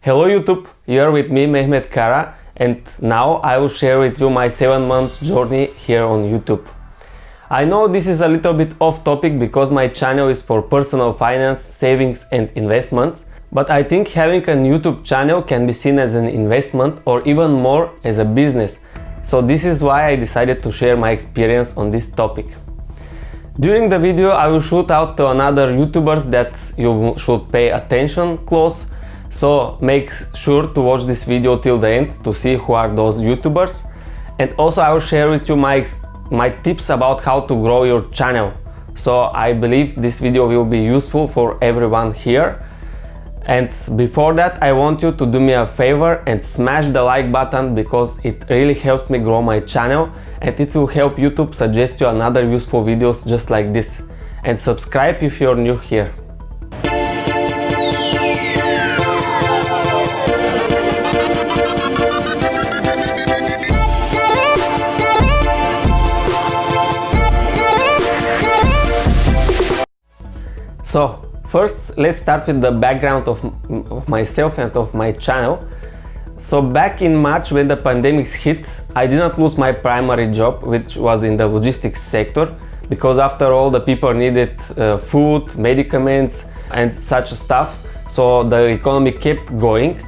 Hello YouTube, you are with me Mehmet Kara, and now I will share with you my 7-month journey here on YouTube. I know this is a little bit off topic because my channel is for personal finance, savings and investments, but I think having a YouTube channel can be seen as an investment or even more as a business. So this is why I decided to share my experience on this topic. During the video I will shout out to another YouTubers that you should pay attention close. So make sure to watch this video till the end to see who are those YouTubers. And also I will share with you my tips about how to grow your channel. So I believe this video will be useful for everyone here. And before that I want you to do me a favor and smash the like button because it really helps me grow my channel and it will help YouTube suggest you another useful videos just like this. And subscribe if you're new here. So first let's start with the background of myself and of my channel. So back in March when the pandemic hit, I didn't lose my primary job, which was in the logistics sector, because after all the people needed food, medicaments and such stuff, so the economy kept going.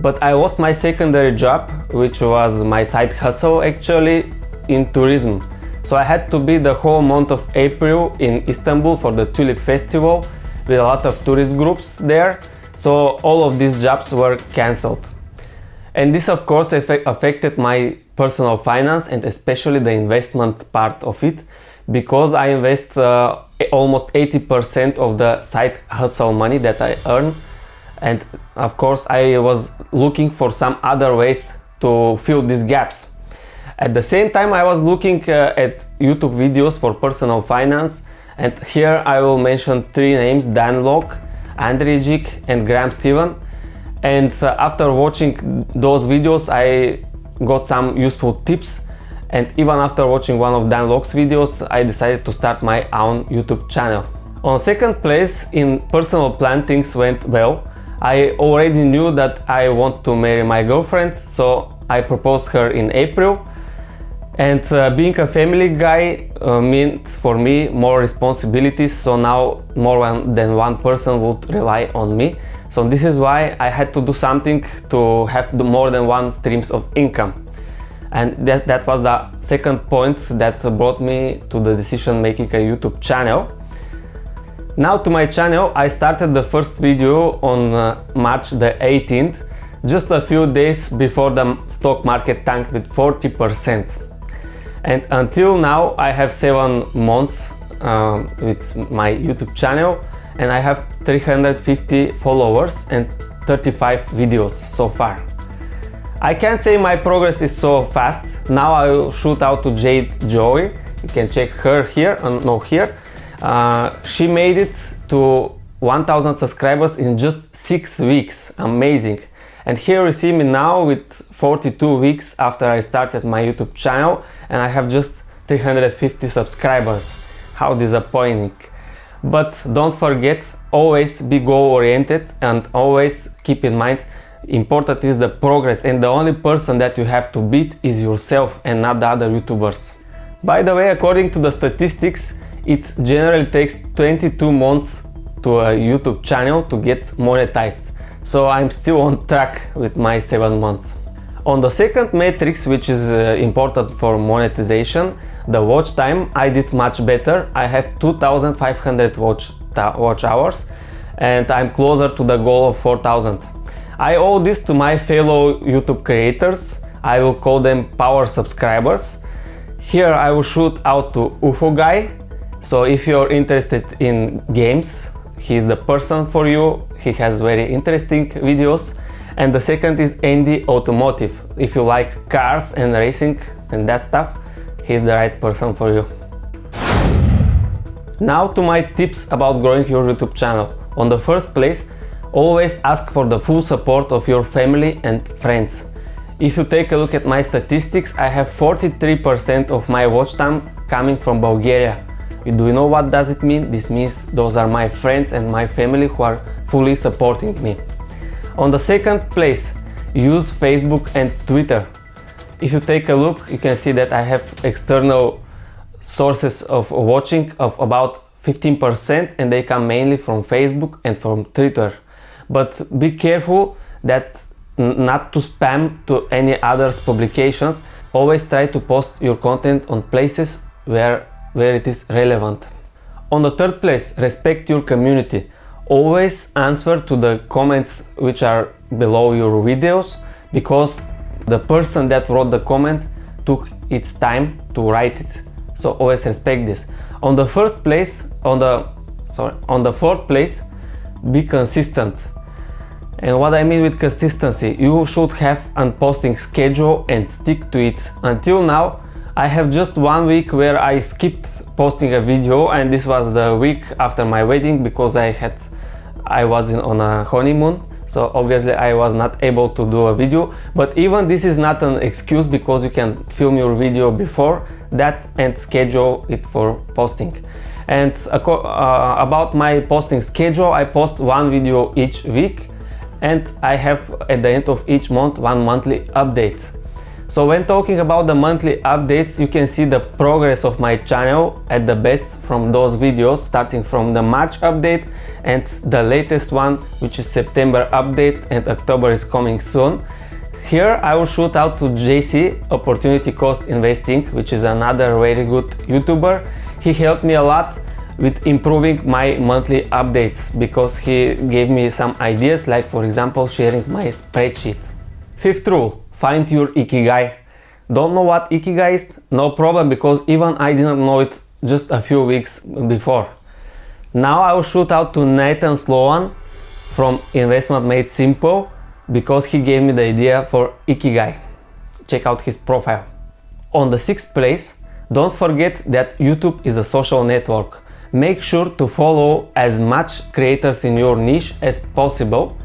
But I lost my secondary job, which was my side hustle actually, in tourism. So I had to be the whole month of April in Istanbul for the Tulip Festival with a lot of tourist groups there. So all of these jobs were cancelled. And this of course affected my personal finance and especially the investment part of it, because I invest almost 80% of the side hustle money that I earn. And of course I was looking for some other ways to fill these gaps. At the same time I was looking at YouTube videos for personal finance, and here I will mention 3 names: Dan Lok, Andrej Jik and Graham Stephan. And after watching those videos I got some useful tips, and even after watching one of Dan Lok's videos I decided to start my own YouTube channel. On second place in personal plan things went well. I already knew that I want to marry my girlfriend, so I proposed her in April. And being a family guy meant for me more responsibilities, so now more than one person would rely on me. So this is why I had to do something to have more than one streams of income. And that was the second point that brought me to the decision making a YouTube channel. Now to my channel, I started the first video on March the 18th, just a few days before the stock market tanked with 40%. And until now I have 7 months with my YouTube channel, and I have 350 followers and 35 videos so far. I can't say my progress is so fast. Now I will shout out to Jade Joy. You can check her here and no here. She made it to 1000 subscribers in just 6 weeks. Amazing. And here you see me now with 42 weeks after I started my YouTube channel, and I have just 350 subscribers. How disappointing. But don't forget, always be goal oriented and always keep in mind, important is the progress, and the only person that you have to beat is yourself and not the other YouTubers. By the way, according to the statistics, it generally takes 22 months to a YouTube channel to get monetized. So I'm still on track with my 7 months. On the second matrix, which is important for monetization, the watch time, I did much better. I have 2500 watch hours and I'm closer to the goal of 4000. I owe this to my fellow YouTube creators. I will call them power subscribers. Here I will shout out to UFO Guy. So if you're interested in games, he's the person for you. He has very interesting videos. And the second is Andy Automotive. If you like cars and racing and that stuff, he's the right person for you. Now to my tips about growing your YouTube channel. On the first place, always ask for the full support of your family and friends. If you take a look at my statistics, I have 43% of my watch time coming from Bulgaria. Do you know what does it mean? This means those are my friends and my family who are fully supporting me. On the second place, use Facebook and Twitter. If you take a look, you can see that I have external sources of watching of about 15%, and they come mainly from Facebook and from Twitter. But be careful that not to spam to any others publications. Always try to post your content on places where it is relevant. On the third place, respect your community. Always answer to the comments which are below your videos, because the person that wrote the comment took its time to write it. So always respect this. On the fourth place, be consistent. And what I mean with consistency, you should have a posting schedule and stick to it. Until now, I have just 1 week where I skipped posting a video, and this was the week after my wedding because I was on a honeymoon. So obviously I was not able to do a video, but even this is not an excuse, because you can film your video before that and schedule it for posting. And about my posting schedule, I post 1 video each week, and I have at the end of each month 1 monthly update. So when talking about the monthly updates, you can see the progress of my channel at the best from those videos, starting from the March update and the latest one, which is September update, and October is coming soon. Here I will shout out to JC, Opportunity Cost Investing, which is another very good YouTuber. He helped me a lot with improving my monthly updates, because he gave me some ideas, like for example sharing my spreadsheet. Fifth rule, find your Ikigai. Don't know what Ikigai is? No problem, because even I didn't know it just a few weeks before. Now I will shout out to Nathan Sloan from Investment Made Simple, because he gave me the idea for Ikigai. Check out his profile. On the sixth place, don't forget that YouTube is a social network. Make sure to follow as much creators in your niche as possible.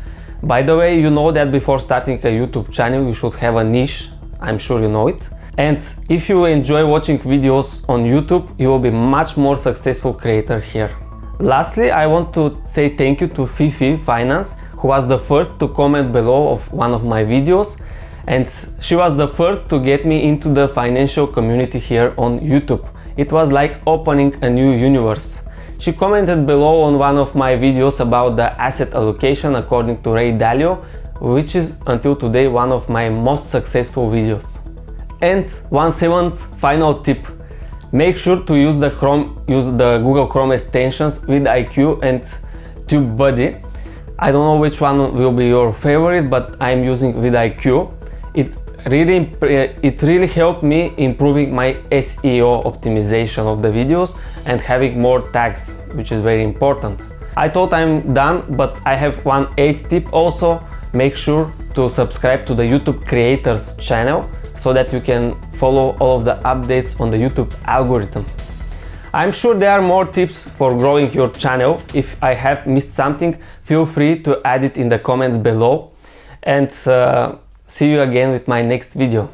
By the way, you know that before starting a YouTube channel you should have a niche. I'm sure you know it. And if you enjoy watching videos on YouTube, you will be much more successful creator here. Lastly, I want to say thank you to Fifi Finance, who was the first to comment below of one of my videos, and she was the first to get me into the financial community here on YouTube. It was like opening a new universe. She commented below on one of my videos about the asset allocation according to Ray Dalio, which is until today one of my most successful videos. And 1/7 final tip. Make sure to use the Google Chrome extensions vidIQ and TubeBuddy. I don't know which one will be your favorite, but I'm using vidIQ. It really helped me improving my SEO optimization of the videos and having more tags, which is very important. I thought I'm done, but I have 1/8 tip also. Make sure to subscribe to the YouTube Creators channel so that you can follow all of the updates on the YouTube algorithm. I'm sure there are more tips for growing your channel. If I have missed something, feel free to add it in the comments below, and see you again with my next video.